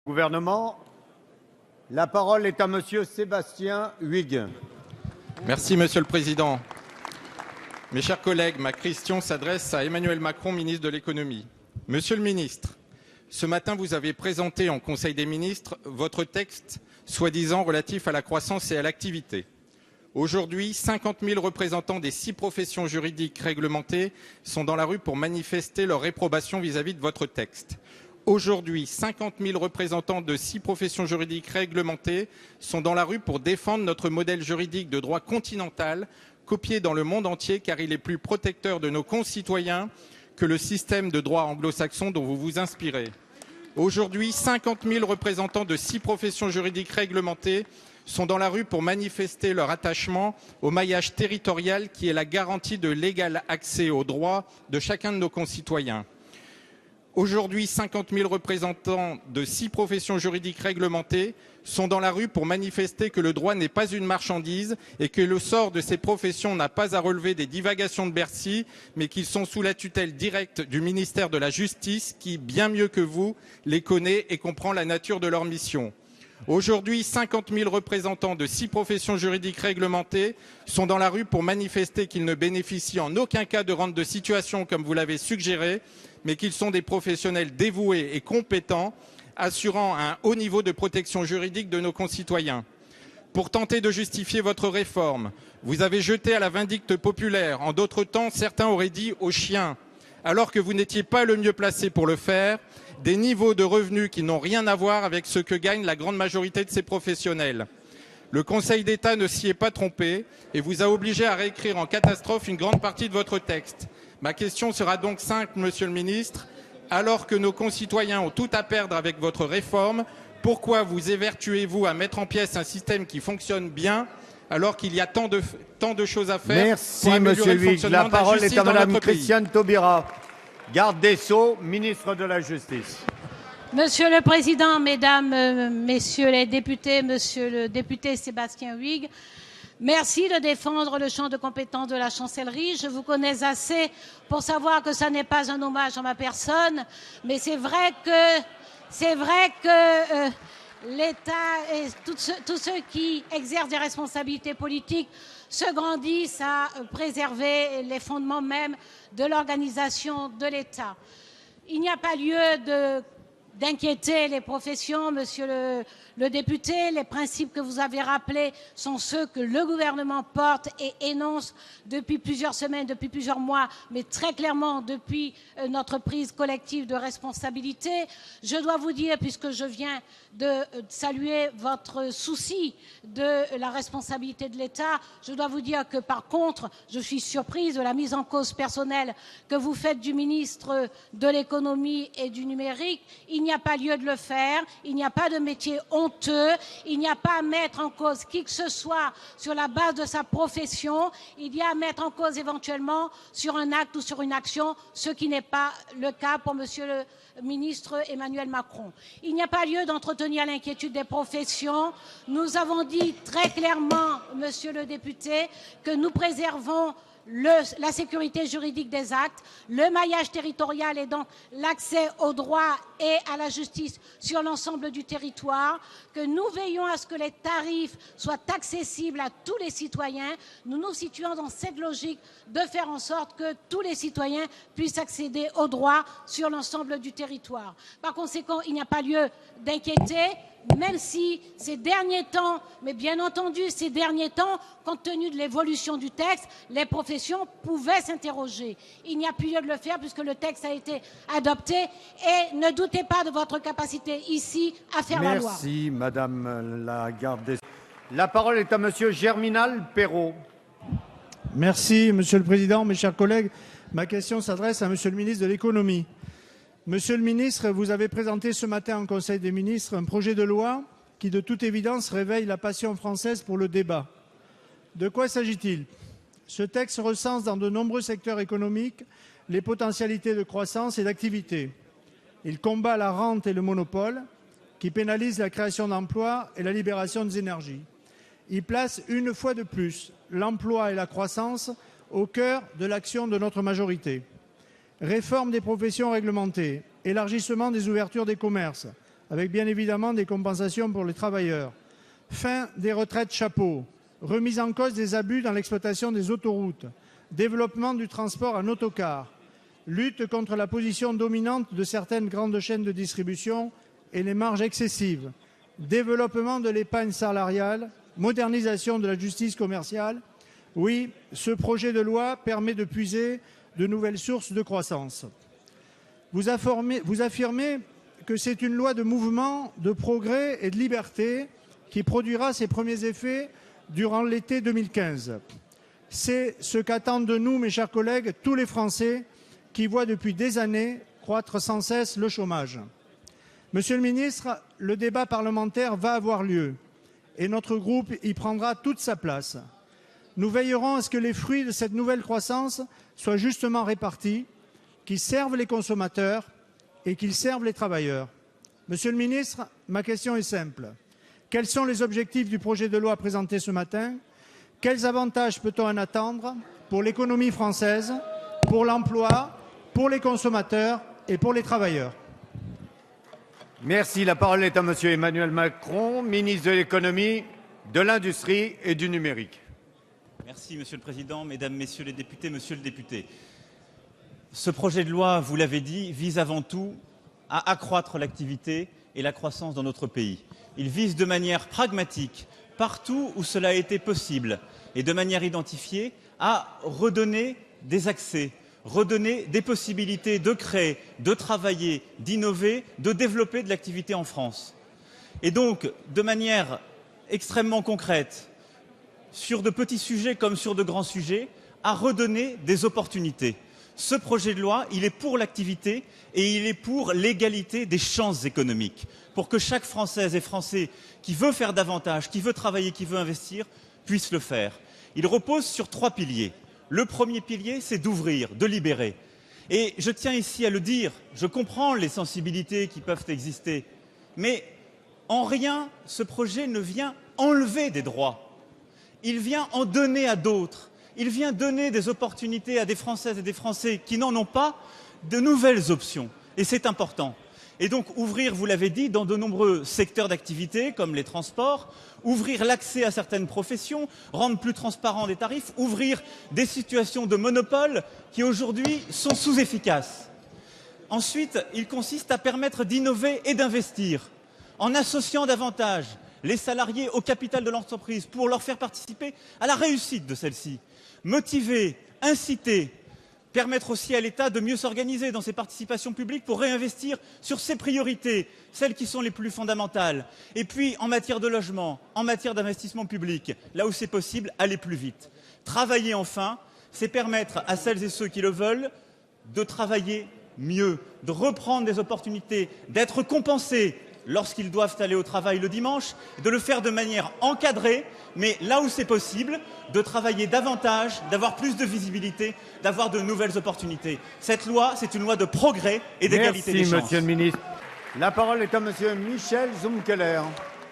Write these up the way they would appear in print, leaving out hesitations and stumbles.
Gouvernement. La parole est à Monsieur Sébastien Huyghe. Merci Monsieur le Président. Mes chers collègues, ma question s'adresse à Emmanuel Macron, ministre de l'Économie. Monsieur le ministre, ce matin vous avez présenté en Conseil des ministres votre texte soi-disant relatif à la croissance et à l'activité. Aujourd'hui, 50 000 représentants des 6 professions juridiques réglementées sont dans la rue pour manifester leur réprobation vis-à-vis de votre texte. Aujourd'hui, 50 000 représentants de 6 professions juridiques réglementées sont dans la rue pour défendre notre modèle juridique de droit continental, copié dans le monde entier car il est plus protecteur de nos concitoyens que le système de droit anglo-saxon dont vous vous inspirez. Aujourd'hui, 50 000 représentants de 6 professions juridiques réglementées sont dans la rue pour manifester leur attachement au maillage territorial qui est la garantie de l'égal accès aux droits de chacun de nos concitoyens. Aujourd'hui, 50 000 représentants de 6 professions juridiques réglementées sont dans la rue pour manifester que le droit n'est pas une marchandise et que le sort de ces professions n'a pas à relever des divagations de Bercy, mais qu'ils sont sous la tutelle directe du ministère de la Justice qui, bien mieux que vous, les connaît et comprend la nature de leur mission. Aujourd'hui, 50 000 représentants de 6 professions juridiques réglementées sont dans la rue pour manifester qu'ils ne bénéficient en aucun cas de rente de situation comme vous l'avez suggéré, mais qu'ils sont des professionnels dévoués et compétents, assurant un haut niveau de protection juridique de nos concitoyens. Pour tenter de justifier votre réforme, vous avez jeté à la vindicte populaire, en d'autres temps certains auraient dit aux chiens, alors que vous n'étiez pas le mieux placé pour le faire, des niveaux de revenus qui n'ont rien à voir avec ce que gagne la grande majorité de ces professionnels. Le Conseil d'État ne s'y est pas trompé et vous a obligé à réécrire en catastrophe une grande partie de votre texte. Ma question sera donc simple, Monsieur le Ministre. Alors que nos concitoyens ont tout à perdre avec votre réforme, pourquoi vous évertuez-vous à mettre en pièces un système qui fonctionne bien alors qu'il y a tant de choses à faire? Merci, Monsieur Huyghe. La parole est à Madame Christiane Taubira, garde des Sceaux, ministre de la Justice. Monsieur le Président, Mesdames, Messieurs les députés, Monsieur le député Sébastien Huyghe, merci de défendre le champ de compétences de la chancellerie. Je vous connais assez pour savoir que ça n'est pas un hommage à ma personne, mais c'est vrai que l'État et tous ceux qui exercent des responsabilités politiques se grandissent à préserver les fondements même de l'organisation de l'État. Il n'y a pas lieu d'inquiéter les professions, monsieur le député. Les principes que vous avez rappelés sont ceux que le gouvernement porte et énonce depuis plusieurs semaines, depuis plusieurs mois, mais très clairement depuis notre prise collective de responsabilité. Je dois vous dire, puisque je viens de saluer votre souci de la responsabilité de l'État, je dois vous dire que par contre, je suis surprise de la mise en cause personnelle que vous faites du ministre de l'économie et du numérique. Il n'y a pas lieu de le faire, il n'y a pas de métier honteux, il n'y a pas à mettre en cause qui que ce soit sur la base de sa profession, il y a à mettre en cause éventuellement sur un acte ou sur une action, ce qui n'est pas le cas pour monsieur le ministre Emmanuel Macron. Il n'y a pas lieu d'entretenir l'inquiétude des professions. Nous avons dit très clairement, monsieur le député, que nous préservons la sécurité juridique des actes, le maillage territorial et donc l'accès au droit et à la justice sur l'ensemble du territoire, que nous veillons à ce que les tarifs soient accessibles à tous les citoyens. Nous nous situons dans cette logique de faire en sorte que tous les citoyens puissent accéder aux droits sur l'ensemble du territoire. Par conséquent, il n'y a pas lieu d'inquiéter, même si ces derniers temps, mais bien entendu ces derniers temps, compte tenu de l'évolution du texte, les professions pouvaient s'interroger. Il n'y a plus lieu de le faire puisque le texte a été adopté et ne doutez pas de votre capacité ici à faire la loi. Merci, Madame la garde des Sceaux. La parole est à Monsieur Germinal Perrault. Merci, Monsieur le Président, mes chers collègues. Ma question s'adresse à Monsieur le ministre de l'Économie. Monsieur le ministre, vous avez présenté ce matin en Conseil des ministres un projet de loi qui, de toute évidence, réveille la passion française pour le débat. De quoi s'agit-il? Ce texte recense dans de nombreux secteurs économiques les potentialités de croissance et d'activité. Il combat la rente et le monopole qui pénalisent la création d'emplois et la libération des énergies. Il place une fois de plus l'emploi et la croissance au cœur de l'action de notre majorité. Réforme des professions réglementées, élargissement des ouvertures des commerces, avec bien évidemment des compensations pour les travailleurs. Fin des retraites chapeaux, remise en cause des abus dans l'exploitation des autoroutes, développement du transport en autocar, lutte contre la position dominante de certaines grandes chaînes de distribution et les marges excessives, développement de l'épargne salariale, modernisation de la justice commerciale. Oui, ce projet de loi permet de puiser de nouvelles sources de croissance. Vous affirmez que c'est une loi de mouvement, de progrès et de liberté qui produira ses premiers effets durant l'été 2015. C'est ce qu'attendent de nous, mes chers collègues, tous les Français qui voient depuis des années croître sans cesse le chômage. Monsieur le ministre, le débat parlementaire va avoir lieu et notre groupe y prendra toute sa place. Nous veillerons à ce que les fruits de cette nouvelle croissance soient justement répartis, qu'ils servent les consommateurs et qu'ils servent les travailleurs. Monsieur le ministre, ma question est simple. Quels sont les objectifs du projet de loi présenté ce matin? Quels avantages peut-on en attendre pour l'économie française, pour l'emploi, pour les consommateurs et pour les travailleurs? Merci. La parole est à Monsieur Emmanuel Macron, ministre de l'économie, de l'industrie et du numérique. Merci Monsieur le Président, Mesdames, Messieurs les députés, Monsieur le député. Ce projet de loi, vous l'avez dit, vise avant tout à accroître l'activité et la croissance dans notre pays. Il vise de manière pragmatique, partout où cela a été possible et de manière identifiée, à redonner des accès, redonner des possibilités de créer, de travailler, d'innover, de développer de l'activité en France. Et donc, de manière extrêmement concrète, sur de petits sujets comme sur de grands sujets, à redonner des opportunités. Ce projet de loi, il est pour l'activité et il est pour l'égalité des chances économiques, pour que chaque Française et Français qui veut faire davantage, qui veut travailler, qui veut investir, puisse le faire. Il repose sur 3 piliers. Le premier pilier, c'est d'ouvrir, de libérer. Et je tiens ici à le dire, je comprends les sensibilités qui peuvent exister, mais en rien, ce projet ne vient enlever des droits. Il vient en donner à d'autres. Il vient donner des opportunités à des Françaises et des Français qui n'en ont pas, de nouvelles options. Et c'est important. Et donc ouvrir, vous l'avez dit, dans de nombreux secteurs d'activité, comme les transports, ouvrir l'accès à certaines professions, rendre plus transparents des tarifs, ouvrir des situations de monopole qui aujourd'hui sont sous-efficaces. Ensuite, il consiste à permettre d'innover et d'investir en associant davantage les salariés au capital de l'entreprise pour leur faire participer à la réussite de celle-ci. Motiver, inciter, permettre aussi à l'État de mieux s'organiser dans ses participations publiques pour réinvestir sur ses priorités, celles qui sont les plus fondamentales. Et puis, en matière de logement, en matière d'investissement public, là où c'est possible, aller plus vite. Travailler enfin, c'est permettre à celles et ceux qui le veulent de travailler mieux, de reprendre des opportunités, d'être compensés lorsqu'ils doivent aller au travail le dimanche, de le faire de manière encadrée, mais là où c'est possible, de travailler davantage, d'avoir plus de visibilité, d'avoir de nouvelles opportunités. Cette loi, c'est une loi de progrès et d'égalité des chances. Merci, Monsieur le Ministre. La parole est à Monsieur Michel Zumkeller.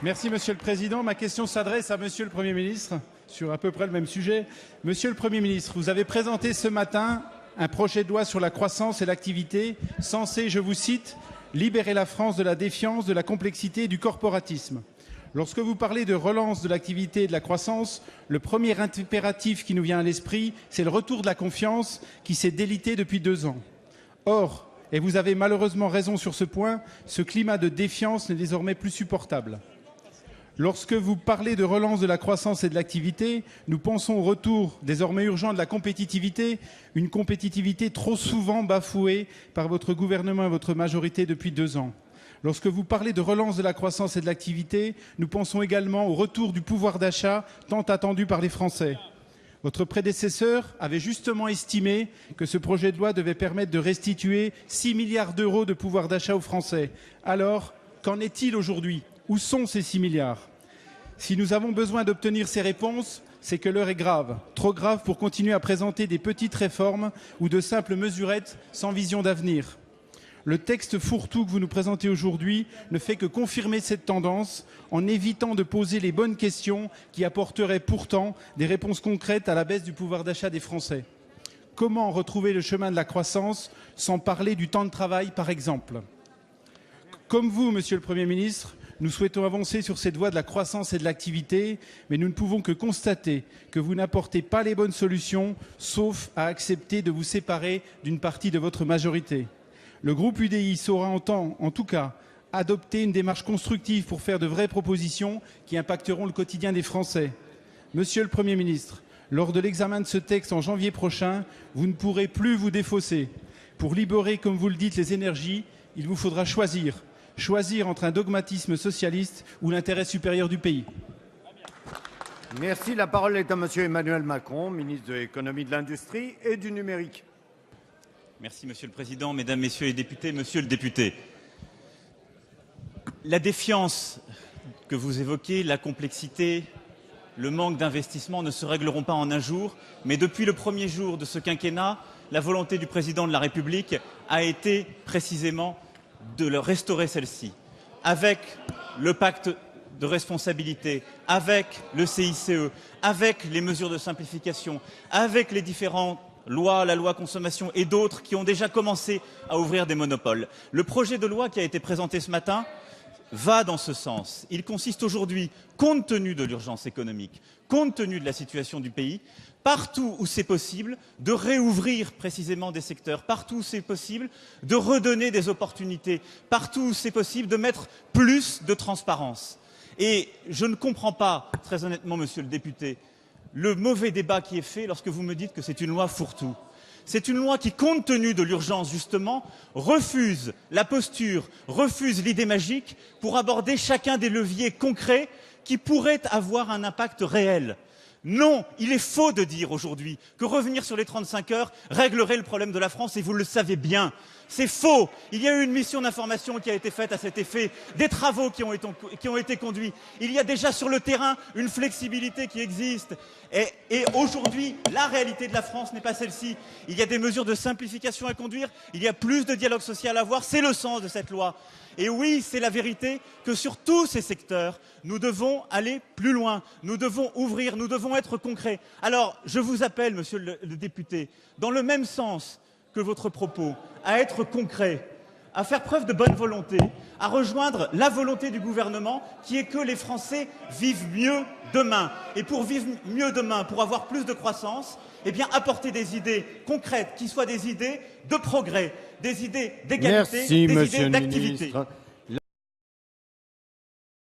Merci, Monsieur le Président. Ma question s'adresse à Monsieur le Premier ministre sur à peu près le même sujet. Monsieur le Premier ministre, vous avez présenté ce matin un projet de loi sur la croissance et l'activité censé, je vous cite, libérer la France de la défiance, de la complexité et du corporatisme. Lorsque vous parlez de relance de l'activité et de la croissance, le premier impératif qui nous vient à l'esprit, c'est le retour de la confiance qui s'est délité depuis 2 ans. Or, et vous avez malheureusement raison sur ce point, ce climat de défiance n'est désormais plus supportable. Lorsque vous parlez de relance de la croissance et de l'activité, nous pensons au retour désormais urgent de la compétitivité, une compétitivité trop souvent bafouée par votre gouvernement et votre majorité depuis 2 ans. Lorsque vous parlez de relance de la croissance et de l'activité, nous pensons également au retour du pouvoir d'achat tant attendu par les Français. Votre prédécesseur avait justement estimé que ce projet de loi devait permettre de restituer 6 milliards d'euros de pouvoir d'achat aux Français. Alors, qu'en est-il aujourd'hui ? Où sont ces 6 milliards ? Si nous avons besoin d'obtenir ces réponses, c'est que l'heure est grave, trop grave pour continuer à présenter des petites réformes ou de simples mesurettes sans vision d'avenir. Le texte fourre-tout que vous nous présentez aujourd'hui ne fait que confirmer cette tendance en évitant de poser les bonnes questions qui apporteraient pourtant des réponses concrètes à la baisse du pouvoir d'achat des Français. Comment retrouver le chemin de la croissance sans parler du temps de travail, par exemple ? Comme vous, Monsieur le Premier ministre, nous souhaitons avancer sur cette voie de la croissance et de l'activité, mais nous ne pouvons que constater que vous n'apportez pas les bonnes solutions, sauf à accepter de vous séparer d'une partie de votre majorité. Le groupe UDI saura en tout cas adopter une démarche constructive pour faire de vraies propositions qui impacteront le quotidien des Français. Monsieur le Premier ministre, lors de l'examen de ce texte en janvier prochain, vous ne pourrez plus vous défausser. Pour libérer, comme vous le dites, les énergies, il vous faudra choisir entre un dogmatisme socialiste ou l'intérêt supérieur du pays. Merci. La parole est à Monsieur Emmanuel Macron, ministre de l'économie, de l'industrie et du numérique. Merci Monsieur le Président, Mesdames, Messieurs les députés, Monsieur le député. La défiance que vous évoquez, la complexité, le manque d'investissement ne se régleront pas en un jour, mais depuis le premier jour de ce quinquennat, la volonté du Président de la République a été précisément de restaurer celle-ci, avec le pacte de responsabilité, avec le CICE, avec les mesures de simplification, avec les différentes lois, la loi consommation et d'autres qui ont déjà commencé à ouvrir des monopoles. Le projet de loi qui a été présenté ce matin va dans ce sens. Il consiste aujourd'hui, compte tenu de l'urgence économique, compte tenu de la situation du pays, partout où c'est possible, de réouvrir précisément des secteurs, partout où c'est possible, de redonner des opportunités, partout où c'est possible, de mettre plus de transparence. Et je ne comprends pas, très honnêtement, Monsieur le député, le mauvais débat qui est fait lorsque vous me dites que c'est une loi fourre-tout. C'est une loi qui, compte tenu de l'urgence, justement, refuse la posture, refuse l'idée magique pour aborder chacun des leviers concrets qui pourraient avoir un impact réel. Non, il est faux de dire aujourd'hui que revenir sur les 35 heures réglerait le problème de la France et vous le savez bien. C'est faux. Il y a eu une mission d'information qui a été faite à cet effet, des travaux qui ont été conduits. Il y a déjà sur le terrain une flexibilité qui existe. Et aujourd'hui, la réalité de la France n'est pas celle-ci. Il y a des mesures de simplification à conduire, il y a plus de dialogue social à avoir. C'est le sens de cette loi. Et oui, c'est la vérité que sur tous ces secteurs, nous devons aller plus loin, nous devons ouvrir, nous devons être concrets. Alors, je vous appelle, Monsieur le député, dans le même sens que votre propos, à être concret, à faire preuve de bonne volonté, à rejoindre la volonté du gouvernement qui est que les Français vivent mieux demain. Et pour vivre mieux demain, pour avoir plus de croissance, eh bien, apporter des idées concrètes qui soient des idées de progrès, des idées d'égalité, des idées d'activité.